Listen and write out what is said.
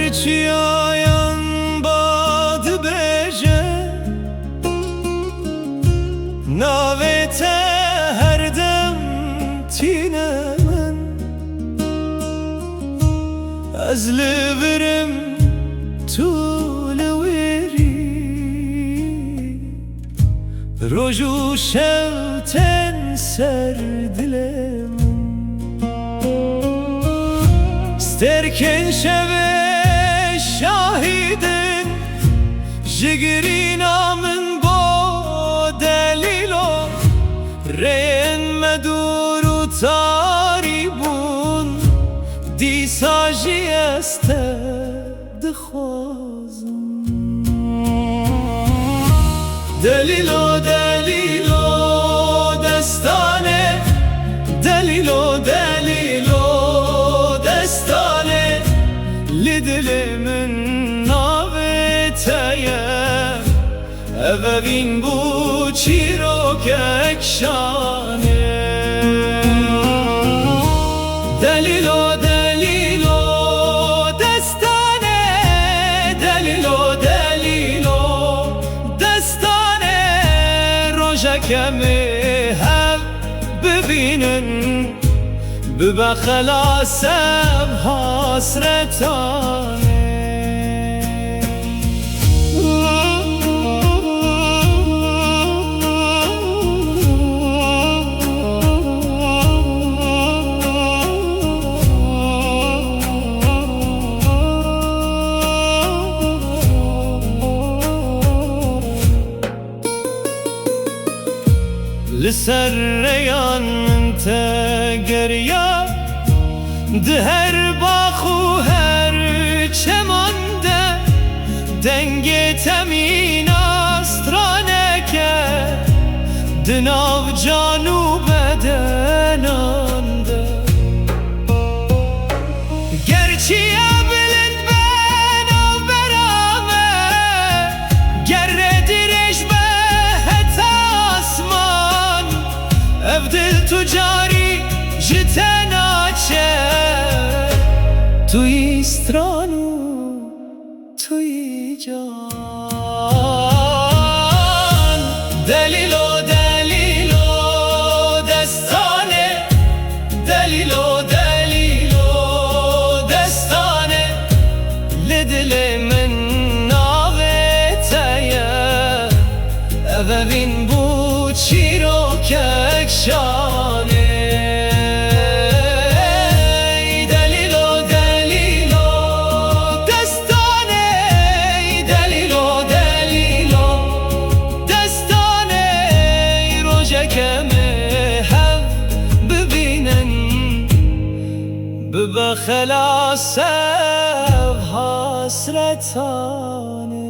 چیایم باد بجه ناویت هر دم تینه من از لبرم طول ویری روز و شب تن سر دلم استرکن شب شاهدن جگری نامن با دلیلو رین مدور و تاری بون دیسا جی استه دخوازم دلیلو دلیلو دستانه دلیلو دلیلو دستانه لدل من ناویتایم اوین بو چیروک اکشانه دلیلو دلیلو دستانه دلیلو دلیلو دستانه روژکم هف ببینن ببا خلاصم حسرتانه لسر ریان تگریا ده هر باخ و هر چمانده دنگ تمین استرانه که دناو جانو بدنانده گرچی بلند بناو برامه گر دیرش به هت آسمان افدل تجاری جتناچه توی استرانو توی جان دلیلو دلیلو دستانه دلیلو دلیلو دستانه لدل من ناویتایم اوین بو چیروک اکشانه ببا خلاص حسرتانه